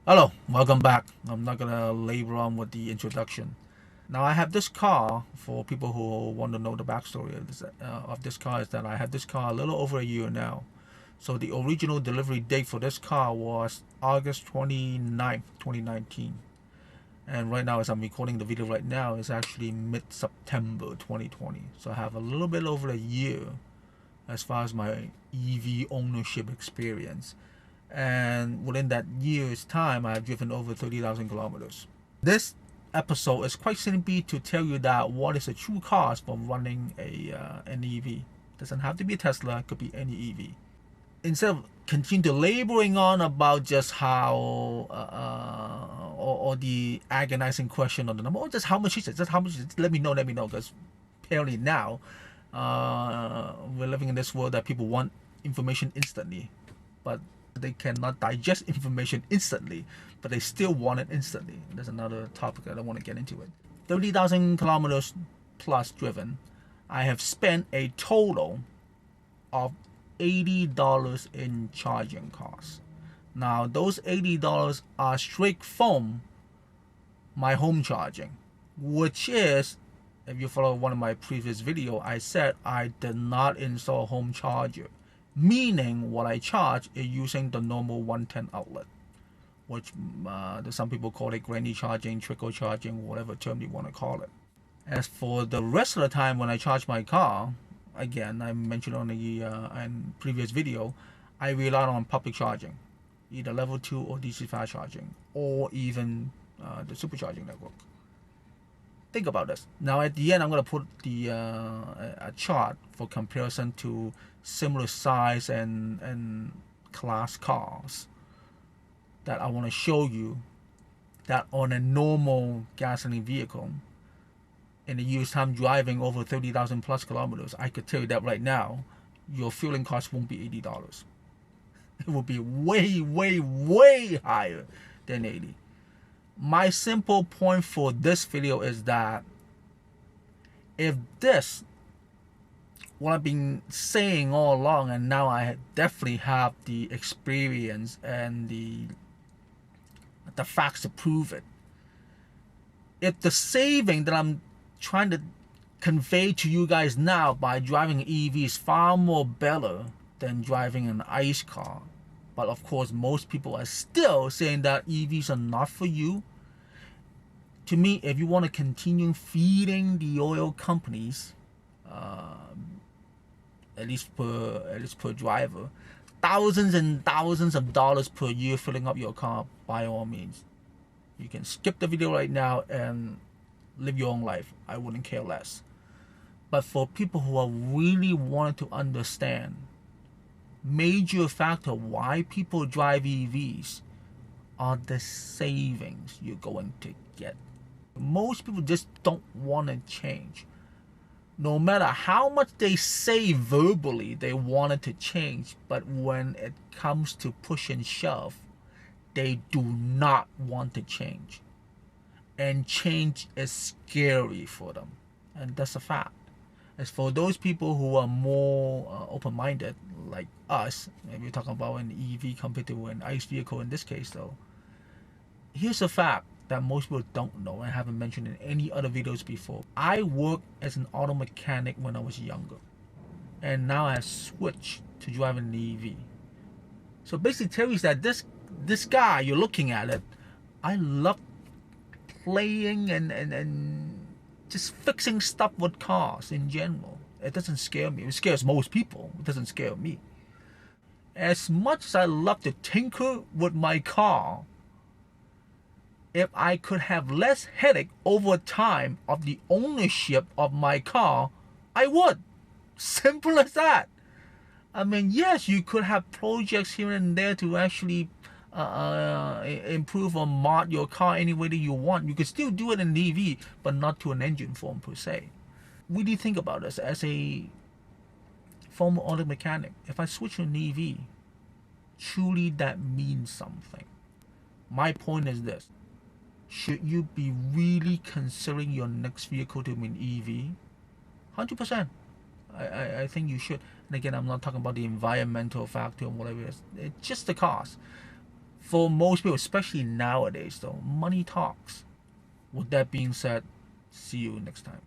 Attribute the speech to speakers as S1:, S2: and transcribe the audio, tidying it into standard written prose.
S1: Hello, welcome back. I'm not gonna labor on with the introduction. Now I have this car. For people who want to know the backstory of this car, is that I had this car a little over a year now. So the original delivery date for this car was August 29th, 2019. And right now, as I'm recording the video right now, it's actually mid-September 2020. So I have a little bit over a year as far as my EV ownership experience. And within that year's time, I've driven over 30,000 kilometers. This episode is quite simply to tell you that what is the true cost for running an EV. Doesn't have to be a Tesla, it could be any EV. Instead of continue to laboring on about just how or the agonizing question on the number, or just how much is it, just how much is it, let me know, because apparently now we're living in this world that people want information instantly, but they cannot digest information instantly, but they still want it instantly. There's another topic I don't want to get into it. 30,000 kilometers plus driven, I have spent a total of $80 in charging costs. Now, those $80 are straight from my home charging, which is, if you follow one of my previous videos, I said I did not install a home charger, meaning what I charge is using the normal 110 outlet, which some people call it granny charging, trickle charging, whatever term you want to call it. As for the rest of the time when I charge my car, again, I mentioned on the previous video, I rely on public charging, either level 2 or DC fast charging, or even the supercharging network. Think about this. Now at the end, I'm going to put the a chart for comparison to similar size and class cars that I want to show you that on a normal gasoline vehicle, in a year's time driving over 30,000 plus kilometers, I could tell you that right now, your fueling cost won't be $80. It will be way, way, way higher than 80. My simple point for this video is that if this, what I've been saying all along, and now I definitely have the experience and the facts to prove it, if the saving that I'm trying to convey to you guys now by driving an EV is far more better than driving an ICE car, but of course most people are still saying that EVs are not for you. To me, if you want to continue feeding the oil companies, at least per driver, thousands and thousands of dollars per year filling up your car, by all means, you can skip the video right now and live your own life. I wouldn't care less. But for people who are really wanting to understand major factor why people drive EVs are the savings you're going to get. Most people just don't want to change. No matter how much they say verbally they wanted to change, but when it comes to push and shove, they do not want to change. And change is scary for them. And that's a fact. As for those people who are more open-minded, like us, if you're talking about an EV compared to an ICE vehicle in this case though, here's a fact that most people don't know and haven't mentioned in any other videos before. I worked as an auto mechanic when I was younger, and now I have switched to driving an EV. So basically tells you that this guy, you're looking at it, I love playing and just fixing stuff with cars in general. It doesn't scare me. It scares most people. It doesn't scare me. As much as I love to tinker with my car, if I could have less headache over time of the ownership of my car, I would. Simple as that. I mean, yes, you could have projects here and there to actually improve or mod your car any way that you want. You could still do it in an EV, but not to an engine form per se. Really think about this as a former auto mechanic. If I switch to an EV, truly that means something. My point is this: should you be really considering your next vehicle to be an EV? 100%. I think you should. And again, I'm not talking about the environmental factor or whatever it is. It's just the cost. For most people, especially nowadays, though, money talks. With that being said, see you next time.